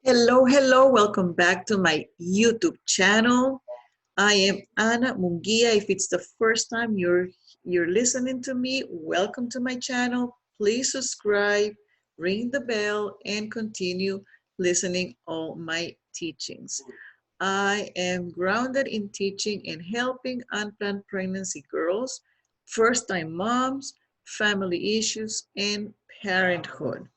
Hello, hello. Welcome back to my YouTube channel. I am Ana Munguia. If it's the first time you're listening to me, welcome to my channel. Please subscribe, ring the bell, and continue listening all my teachings. I am grounded in teaching and helping unplanned pregnancy girls, first-time moms, family issues, and parenthood.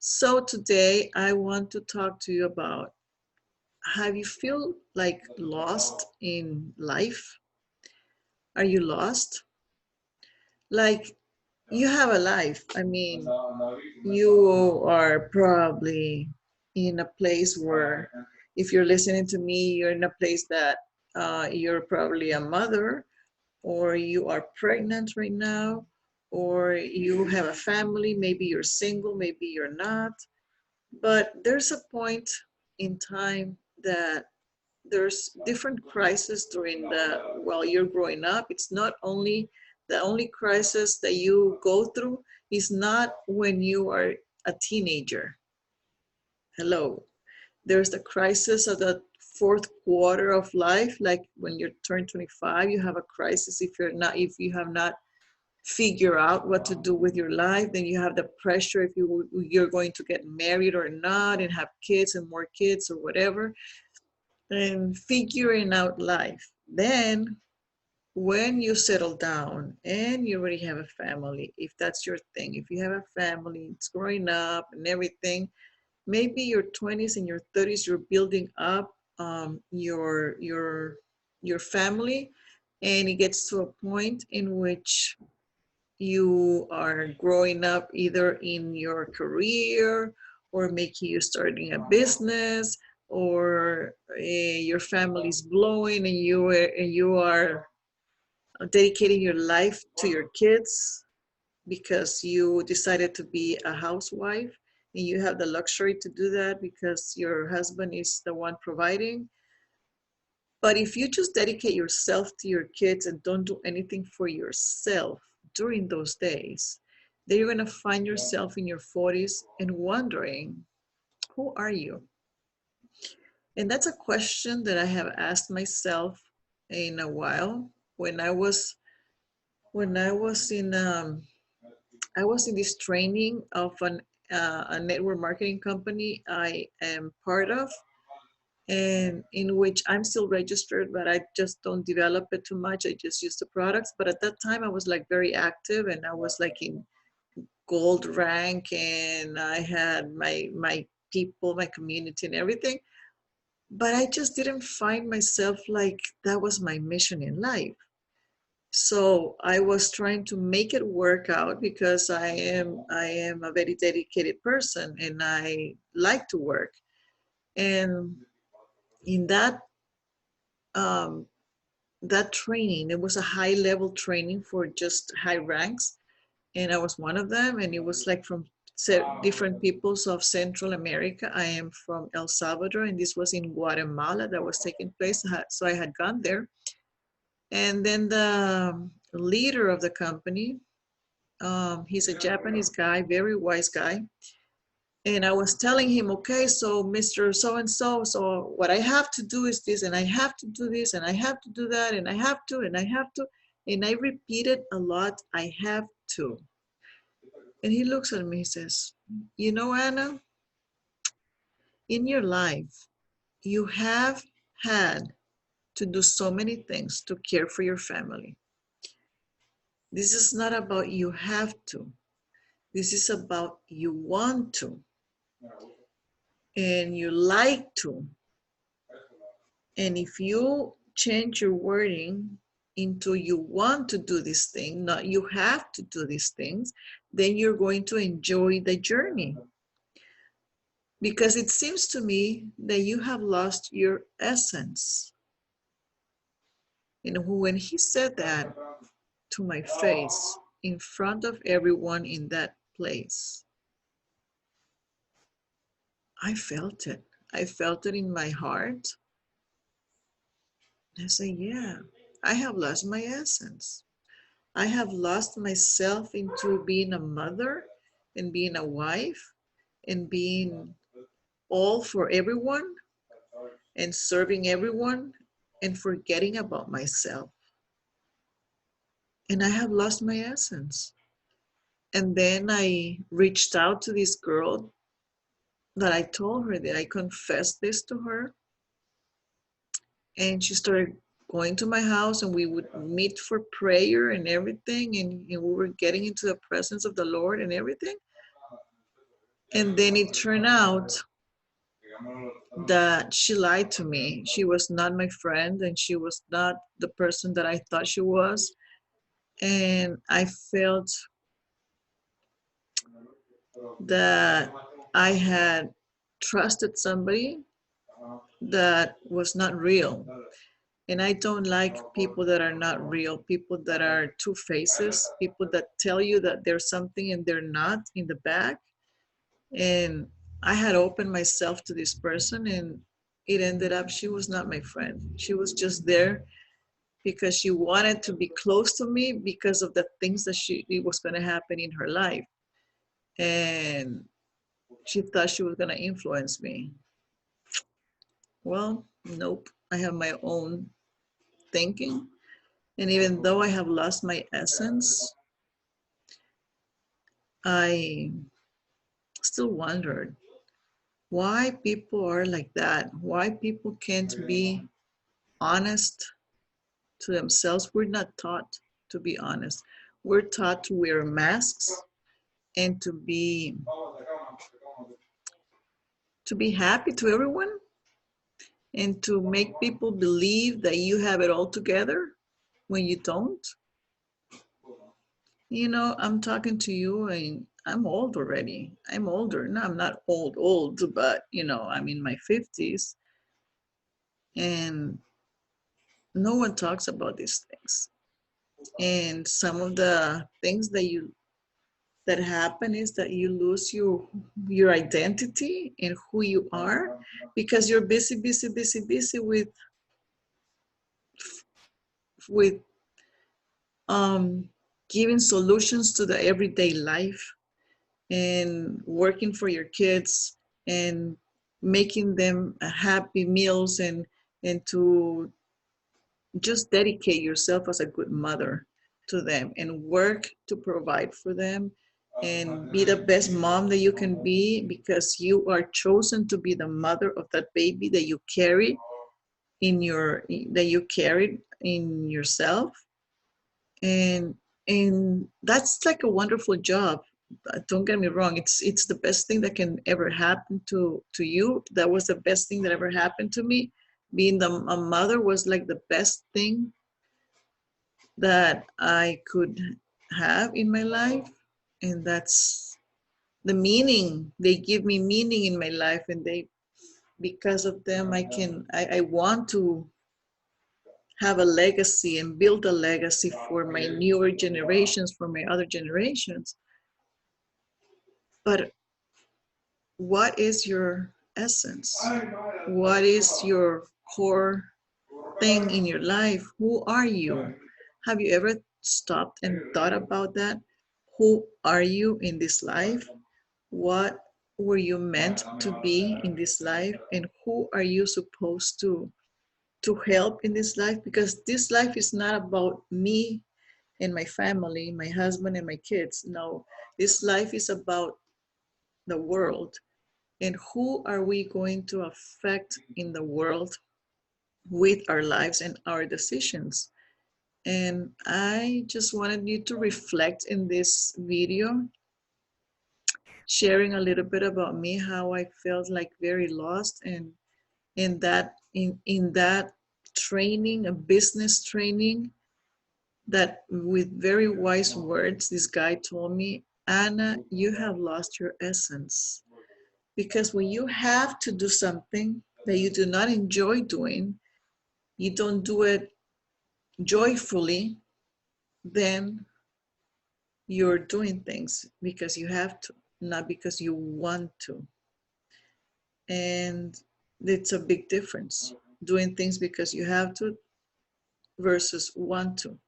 So today I want to talk to you about, have you feel like lost in life? Are you lost? Like you have a life. I mean, you are probably in a place where, if you're listening to me, you're in a place that you're probably a mother, or you are pregnant right now, or you have a family. Maybe you're single, maybe you're not. But there's a point in time that there's different crises during while you're growing up. It's not only the only crisis that you go through is not when you are a teenager. Hello. There's the crisis of the fourth quarter of life, like when you turn 25, you have a crisis if you have not figure out what to do with your life. Then you have the pressure if you're going to get married or not and have kids and more kids or whatever, and figuring out life. Then when you settle down and you already have a family, if that's your thing, if you have a family, it's growing up and everything, maybe your 20s and your 30s, you're building up your family, and it gets to a point in which you are growing up either in your career, or maybe you're starting a business, or your family's blowing and you are dedicating your life to your kids because you decided to be a housewife, and you have the luxury to do that because your husband is the one providing. But if you just dedicate yourself to your kids and don't do anything for yourself during those days, then you're going to find yourself in your 40s and wondering, who are you? And that's a question that I have asked myself in a while. When I was in this training of a network marketing company I am part of, and in which I'm still registered, but I just don't develop it too much. I just use the products. But at that time, I was like very active, and I was like in gold rank, and I had my people, my community, and everything. But I just didn't find myself like that was my mission in life. So I was trying to make it work out because I am a very dedicated person, and I like to work. And in um, that training, it was a high level training for just high ranks, and I was one of them, and it was like from different peoples of Central America. I am from El Salvador, and this was in Guatemala that was taking place. So I had gone there, and then the leader of the company, he's a Japanese guy, very wise guy. And I was telling him, okay, so Mr. So-and-so, so what I have to do is this, and I have to do this, and I have to do that, and I have to, and I have to. And I repeated a lot, I have to. And he looks at me, he says, you know, Anna, in your life, you have had to do so many things to care for your family. This is not about you have to. This is about you want to, and you like to. And if you change your wording into you want to do this thing, not you have to do these things, then you're going to enjoy the journey. Because it seems to me that you have lost your essence. And when he said that to my face, in front of everyone in that place, I felt it. I felt it in my heart. I said, yeah, I have lost my essence. I have lost myself into being a mother and being a wife and being all for everyone and serving everyone and forgetting about myself. And I have lost my essence. And then I reached out to this girl that I told her that I confessed this to her. And she started going to my house, and we would meet for prayer and everything. And we were getting into the presence of the Lord and everything. And then it turned out that she lied to me. She was not my friend, and she was not the person that I thought she was. And I felt that I had trusted somebody that was not real. And I don't like people that are not real, people that are two faces, people that tell you that there's something and they're not in the back. And I had opened myself to this person, and it ended up she was not my friend. She was just there because she wanted to be close to me because of the things that it was going to happen in her life. And she thought she was going to influence me. Well, nope. I have my own thinking. And even though I have lost my essence, I still wondered why people are like that, why people can't be honest to themselves. We're not taught to be honest. We're taught to wear masks and to be happy to everyone and to make people believe that you have it all together when you don't. You know, I'm talking to you and I'm old already. I'm older. No, I'm not old, but you know, I'm in my 50s, and no one talks about these things. And some of the things that happen is that you lose your identity and who you are because you're busy with um, giving solutions to the everyday life and working for your kids and making them happy meals and to just dedicate yourself as a good mother to them and work to provide for them and be the best mom that you can be because you are chosen to be the mother of that baby that you carry that you carried in yourself. And and that's like a wonderful job. Don't get me wrong, it's the best thing that can ever happen to you. That was the best thing that ever happened to me. Being a mother was like the best thing that I could have in my life. And that's the meaning. They give me meaning in my life, and they because of them I want to have a legacy and build a legacy for my newer generations, for my other generations. But what is your essence? What is your core thing in your life? Who are you? Have you ever stopped and thought about that? Who are you in this life? What were you meant to be in this life? And who are you supposed to help in this life? Because this life is not about me and my family, my husband and my kids. No, this life is about the world. And who are we going to affect in the world with our lives and our decisions? And I just wanted you to reflect in this video, sharing a little bit about me, how I felt like very lost, and in that training, a business training, that with very wise words, this guy told me, Anna, you have lost your essence. Because when you have to do something that you do not enjoy doing, you don't do it joyfully, then you're doing things because you have to, not because you want to. And it's a big difference, doing things because you have to versus want to.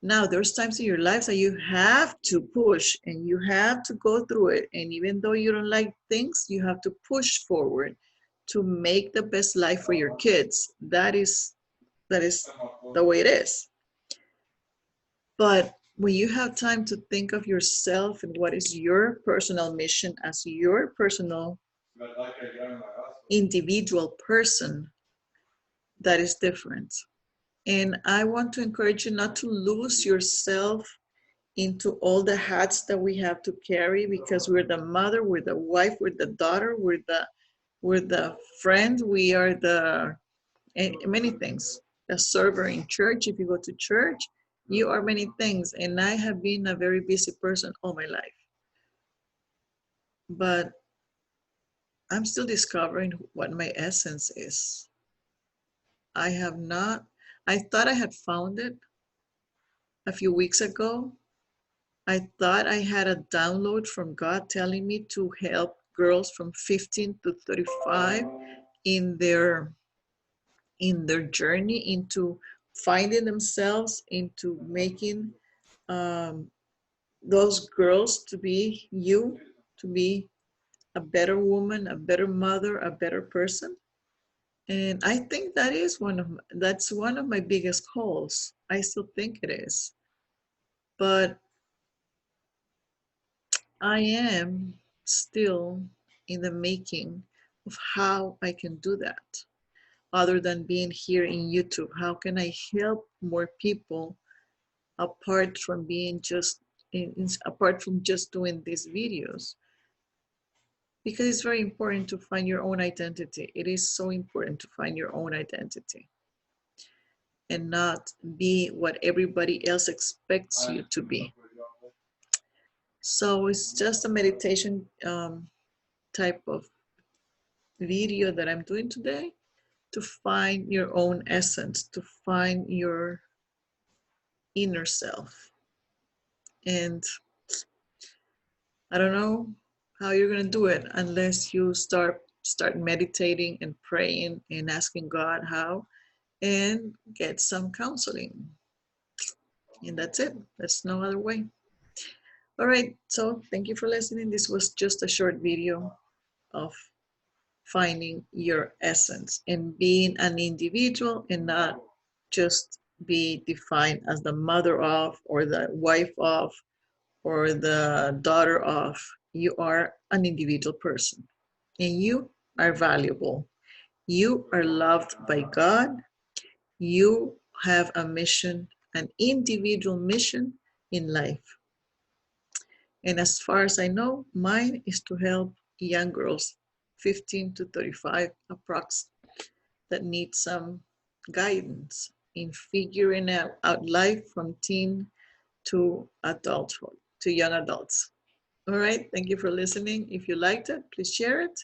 Now, there's times in your life that you have to push and you have to go through it. And even though you don't like things, you have to push forward to make the best life for your kids. That is the way it is. But when you have time to think of yourself and what is your personal mission as your personal individual person, that is different. And I want to encourage you not to lose yourself into all the hats that we have to carry, because we're the mother, we're the wife, we're the daughter, we're the friend, we are the many things. A server in church, if you go to church, you are many things. And I have been a very busy person all my life. But I'm still discovering what my essence is. I have not, I thought I had found it a few weeks ago. I thought I had a download from God telling me to help girls from 15 to 35 in their journey into finding themselves, into making those girls to be you, to be a better woman, a better mother, a better person. And I think that is that's one of my biggest calls. I still think it is. But I am still in the making of how I can do that. Other than being here in YouTube, how can I help more people apart from being just apart from just doing these videos? Because it's very important to find your own identity. It is so important to find your own identity and not be what everybody else expects you to be. So it's just a meditation type of video that I'm doing today, to find your own essence, to find your inner self. And I don't know how you're going to do it unless you start meditating and praying and asking God how, and get some counseling. And that's it. There's no other way. All right. So thank you for listening. This was just a short video of finding your essence and being an individual, and not just be defined as the mother of, or the wife of, or the daughter of. You are an individual person and you are valuable. You are loved by God. You have a mission, an individual mission in life. And as far as I know, mine is to help young girls, 15 to 35 approx, that need some guidance in figuring out life from teen to adulthood, to young adults. All right, thank you for listening. If you liked it, please share it.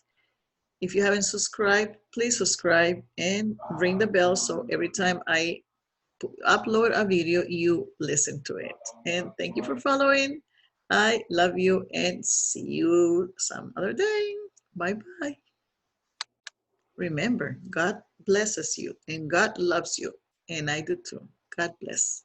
If you haven't subscribed, please subscribe and ring the bell so every time I upload a video, you listen to it. And thank you for following. I love you and see you some other day. Bye-bye. Remember, God blesses you and God loves you. And I do too. God bless.